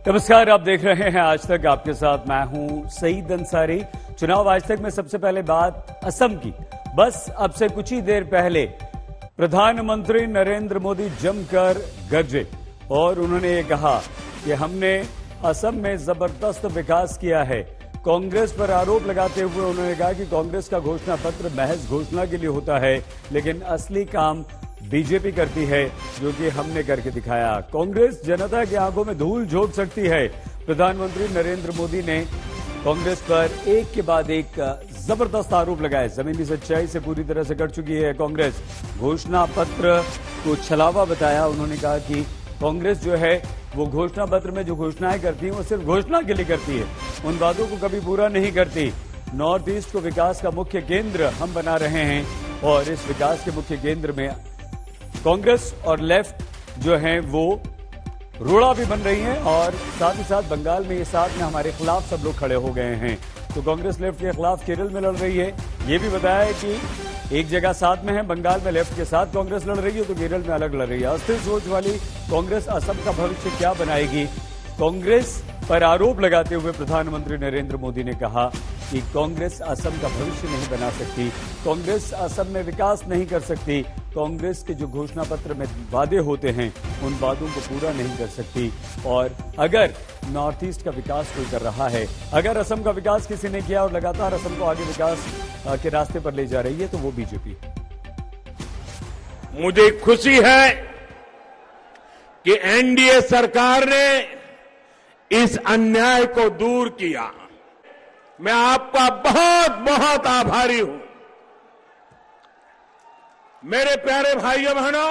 नमस्कार, आप देख रहे हैं आज तक। आपके साथ मैं हूं सईद अंसारी। चुनाव आज तक में सबसे पहले बात असम की। बस अब से कुछ ही देर पहले प्रधानमंत्री नरेंद्र मोदी जमकर गरजे और उन्होंने ये कहा कि हमने असम में जबरदस्त विकास किया है। कांग्रेस पर आरोप लगाते हुए उन्होंने कहा कि कांग्रेस का घोषणा पत्र महज घोषणा के लिए होता है, लेकिन असली काम बीजेपी करती है, जो कि हमने करके दिखाया। कांग्रेस जनता की आंखों में धूल झोंक सकती है। प्रधानमंत्री नरेंद्र मोदी ने कांग्रेस पर एक के बाद एक जबरदस्त आरोप लगाए। जमीनी सच्चाई से पूरी तरह से कट चुकी है कांग्रेस। घोषणा पत्र को छलावा बताया। उन्होंने कहा कि कांग्रेस जो है वो घोषणा पत्र में जो घोषणाएं करती है वो सिर्फ घोषणा के लिए करती है, उन बातों को कभी पूरा नहीं करती। नॉर्थ ईस्ट को विकास का मुख्य केंद्र हम बना रहे हैं और इस विकास के मुख्य केंद्र में कांग्रेस और लेफ्ट जो है वो रोड़ा भी बन रही है और साथ ही साथ बंगाल में ये साथ में हमारे खिलाफ सब लोग खड़े हो गए हैं। तो कांग्रेस लेफ्ट के खिलाफ केरल में लड़ रही है। ये भी बताया है कि एक जगह साथ में है, बंगाल में लेफ्ट के साथ कांग्रेस लड़ रही है तो केरल में अलग लड़ रही है। अस्थिर सोच वाली कांग्रेस असम का भविष्य क्या बनाएगी? कांग्रेस पर आरोप लगाते हुए प्रधानमंत्री नरेंद्र मोदी ने कहा कि कांग्रेस असम का भविष्य नहीं बना सकती, कांग्रेस असम में विकास नहीं कर सकती, कांग्रेस के जो घोषणा पत्र में वादे होते हैं उन वादों को पूरा नहीं कर सकती। और अगर नॉर्थ ईस्ट का विकास कोई कर रहा है, अगर असम का विकास किसी ने किया और लगातार असम को आगे विकास के रास्ते पर ले जा रही है तो वो बीजेपी। मुझे खुशी है कि एनडीए सरकार ने इस अन्याय को दूर किया। मैं आपका बहुत बहुत आभारी हूं। मेरे प्यारे भाइयों बहनों,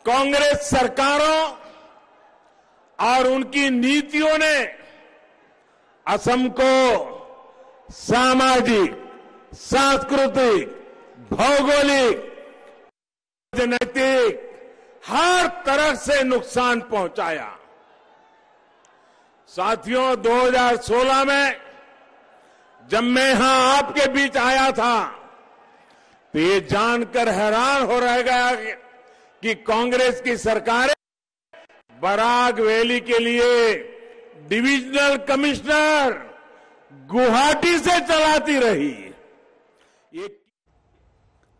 कांग्रेस सरकारों और उनकी नीतियों ने असम को सामाजिक, सांस्कृतिक, भौगोलिक, राजनीतिक हर तरह से नुकसान पहुंचाया। साथियों, 2016 में जब मैं यहां आपके बीच आया था तो ये जानकर हैरान हो रह गया कि कांग्रेस की सरकारें बराक वैली के लिए डिविजनल कमिश्नर गुवाहाटी से चलाती रही। ये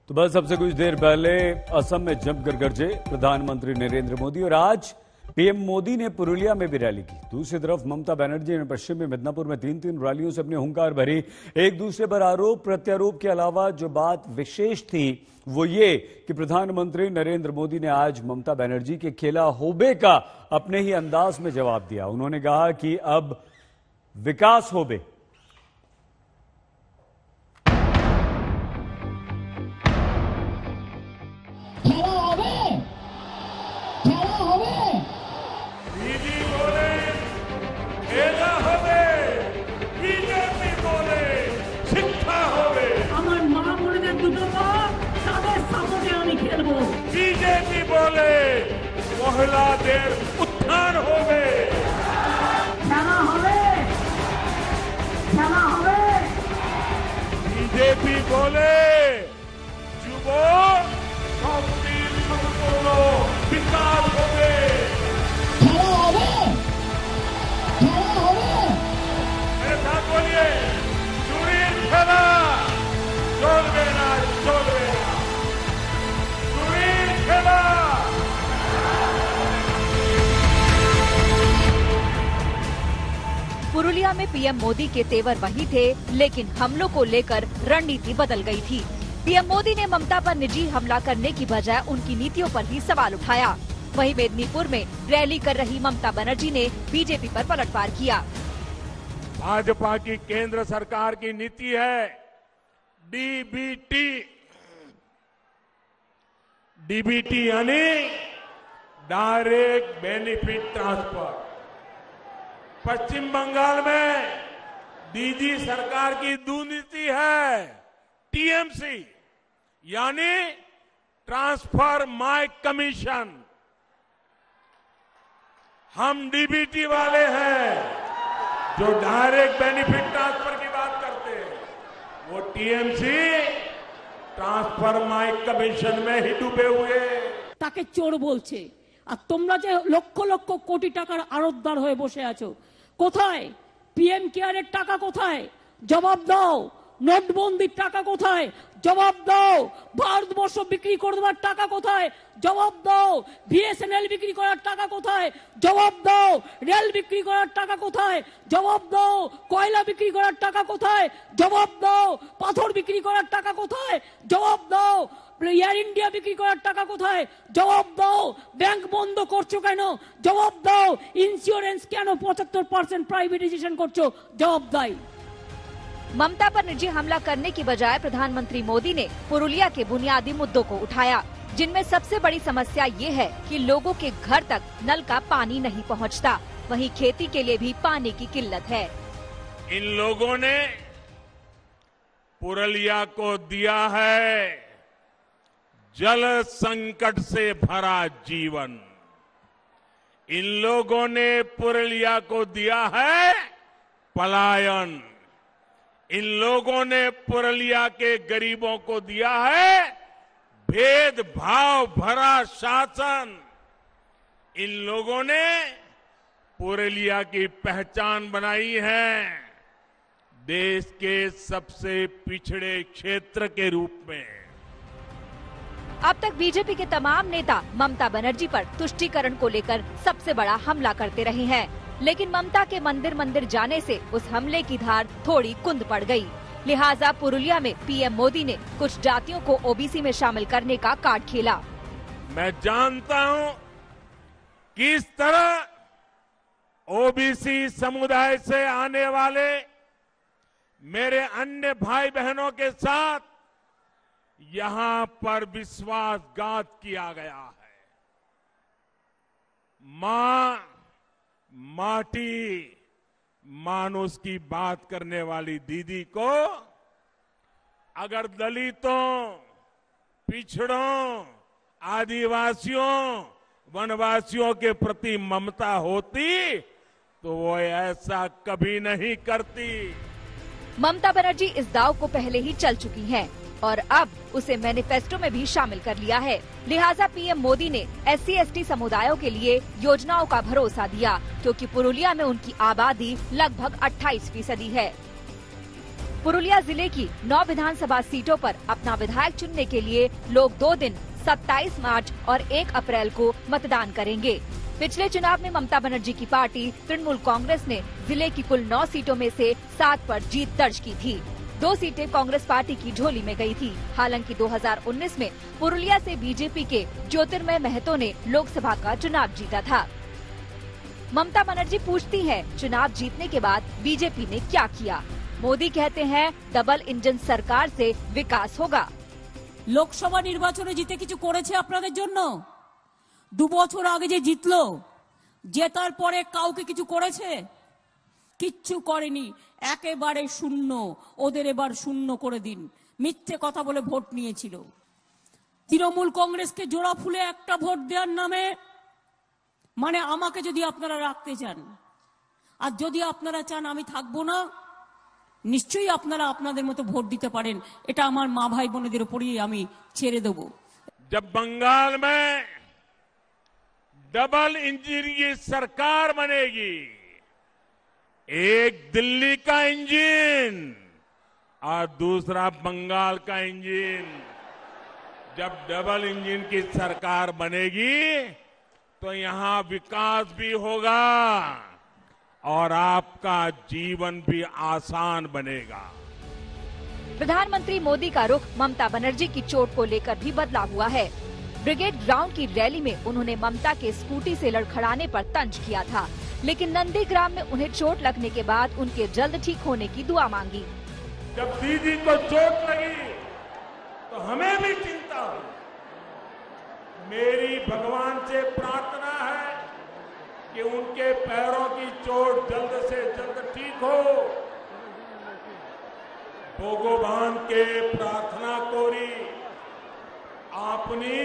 तो बस सबसे कुछ देर पहले असम में जमकर गरजे प्रधानमंत्री नरेंद्र मोदी और आज पीएम मोदी ने पुरुलिया में भी रैली की। दूसरी तरफ ममता बनर्जी ने पश्चिम में मिदनापुर में तीन रैलियों से अपनी हुंकार भरी। एक दूसरे पर आरोप प्रत्यारोप के अलावा जो बात विशेष थी वो ये कि प्रधानमंत्री नरेंद्र मोदी ने आज ममता बनर्जी के खेला होबे का अपने ही अंदाज में जवाब दिया। उन्होंने कहा कि अब विकास होबे। बीजेपी बोले महिलाদের उत्थान होवे। बीजेपी बोले যুব শক্তির সম্পূর্ণ বিকাশ হবে। मेरे साथ बोलिए, চুরির খেলা চলবে না, চলবে না। पुरुलिया में पीएम मोदी के तेवर वही थे, लेकिन हमलों को लेकर रणनीति बदल गई थी। पीएम मोदी ने ममता पर निजी हमला करने की बजाय उनकी नीतियों पर ही सवाल उठाया। वहीं मेदिनीपुर में रैली कर रही ममता बनर्जी ने बीजेपी पर पलटवार किया। भाजपा की केंद्र सरकार की नीति है डीबीटी। डीबीटी यानी डायरेक्ट बेनिफिट ट्रांसफर। पश्चिम बंगाल में डीजी सरकार की दुनीति है टीएमसी यानी ट्रांसफर माय कमीशन। हम डीबीटी वाले हैं जो डायरेक्ट बेनिफिट ट्रांसफर की बात करते हैं, वो टीएमसी ट्रांसफर माय कमीशन में ही डूबे हुए। তাকে চোর বলছে, আর তোমরা যে লক্ষ লক্ষ কোটি টাকার আড়তদার হয়ে বসে আছো, কোথায় পিএম কেয়ারের টাকা? কোথায়? জবাব দাও। নোটবন্দির টাকা কোথায়? জবাব দাও। ভারতবর্ষ বিক্রি করে দেওয়ার টাকা কোথায়? জবাব দাও। বিএসএনএল বিক্রি করার টাকা কোথায়? জবাব দাও। রেল বিক্রি করার টাকা কোথায়? জবাব দাও। কয়লা বিক্রি করার টাকা কোথায়? জবাব দাও। পাথর বিক্রি করার টাকা কোথায়? জবাব দাও। এয়ার ইন্ডিয়া বিক্রি করার টাকা কোথায়? জবাব দাও। ব্যাংক বন্ধ করছো কেন? জবাব দাও। ইন্স্যুরেন্স কেন 75% प्राइवेटाइजेशन করছো? जवाब दाई। ममता पर निजी हमला करने की बजाय प्रधानमंत्री मोदी ने पुरुलिया के बुनियादी मुद्दों को उठाया, जिनमें सबसे बड़ी समस्या ये है कि लोगों के घर तक नल का पानी नहीं पहुंचता। वहीं खेती के लिए भी पानी की किल्लत है। इन लोगों ने पुरुलिया को दिया है जल संकट से भरा जीवन। इन लोगों ने पुरुलिया को दिया है पलायन। इन लोगों ने पुरुलिया के गरीबों को दिया है भेदभाव भरा शासन। इन लोगों ने पुरुलिया की पहचान बनाई है देश के सबसे पिछड़े क्षेत्र के रूप में। अब तक बीजेपी के तमाम नेता ममता बनर्जी पर तुष्टीकरण को लेकर सबसे बड़ा हमला करते रहे हैं, लेकिन ममता के मंदिर मंदिर जाने से उस हमले की धार थोड़ी कुंद पड़ गई। लिहाजा पुरुलिया में पीएम मोदी ने कुछ जातियों को ओबीसी में शामिल करने का कार्ड खेला। मैं जानता हूं किस तरह ओबीसी समुदाय से आने वाले मेरे अन्य भाई बहनों के साथ यहां पर विश्वासघात किया गया है। मां माटी मानुष की बात करने वाली दीदी को अगर दलितों, पिछड़ों, आदिवासियों, वनवासियों के प्रति ममता होती तो वो ऐसा कभी नहीं करती। ममता बनर्जी इस दांव को पहले ही चल चुकी हैं और अब उसे मैनिफेस्टो में भी शामिल कर लिया है। लिहाजा पीएम मोदी ने SC/ST समुदायों के लिए योजनाओं का भरोसा दिया, क्योंकि पुरुलिया में उनकी आबादी लगभग 28% है। पुरुलिया जिले की 9 विधानसभा सीटों पर अपना विधायक चुनने के लिए लोग 2 दिन 27 मार्च और 1 अप्रैल को मतदान करेंगे। पिछले चुनाव में ममता बनर्जी की पार्टी तृणमूल कांग्रेस ने जिले की कुल 9 सीटों में से 7 पर जीत दर्ज की थी। 2 सीटें कांग्रेस पार्टी की झोली में गई थी। हालांकि 2019 में पुरुलिया से बीजेपी के ज्योतिर्मय महतो ने लोकसभा का चुनाव जीता था। ममता बनर्जी पूछती हैं, चुनाव जीतने के बाद बीजेपी ने क्या किया? मोदी कहते हैं, डबल इंजन सरकार से विकास होगा। লোকসভা নির্বাচনে জিতে কিছু করেছে আপনাদের জন্য? 2 বছর আগে যে জিতলো, জেতার পরে কাউকে কিছু করেছে? কিচ্ছু করেনি, একেবারে শূন্য। ওদের এবার শূন্য করে দিন। মিথ্যে কথা বলে ভোট নিয়েছিল। তৃণমূল কংগ্রেসকে জোড়া ফুলে একটা ভোট দেওয়ার নামে, মানে আমাকে যদি আপনারা রাখতে চান আর যদি আপনারা চান আমি থাকবো না, নিশ্চয়ই আপনারা আপনাদের মতো ভোট দিতে পারেন। এটা আমার মা ভাই বোনেদের উপরই আমি ছেড়ে দেব। जब बंगाल में डबल इंजन की सरकार बनेगी, एक दिल्ली का इंजन और दूसरा बंगाल का इंजन, जब डबल इंजन की सरकार बनेगी तो यहां विकास भी होगा और आपका जीवन भी आसान बनेगा। प्रधानमंत्री मोदी का रुख ममता बनर्जी की चोट को लेकर भी बदला हुआ है। ब्रिगेड ग्राउंड की रैली में उन्होंने ममता के स्कूटी से लड़खड़ाने पर तंज किया था, लेकिन नंदीग्राम में उन्हें चोट लगने के बाद उनके जल्द ठीक होने की दुआ मांगी। जब दीदी को चोट लगी तो हमें भी चिंता हुई। मेरी भगवान से प्रार्थना है कि उनके पैरों की चोट जल्द से जल्द ठीक हो। भगवान के प्रार्थना कोरी आपनी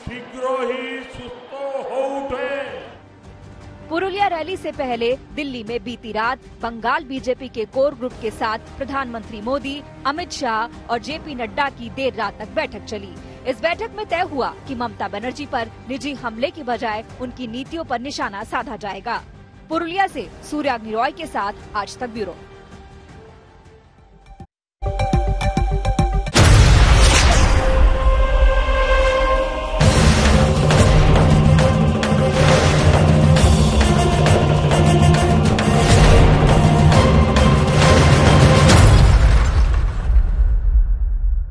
शीघ्र ही सुस्तो हो उठे। पुरुलिया रैली से पहले दिल्ली में बीती रात बंगाल बीजेपी के कोर ग्रुप के साथ प्रधानमंत्री मोदी, अमित शाह और जेपी नड्डा की देर रात तक बैठक चली। इस बैठक में तय हुआ कि ममता बनर्जी पर निजी हमले की बजाय उनकी नीतियों पर निशाना साधा जाएगा। पुरुलिया से सूर्याग्नि रॉय के साथ आज तक ब्यूरो।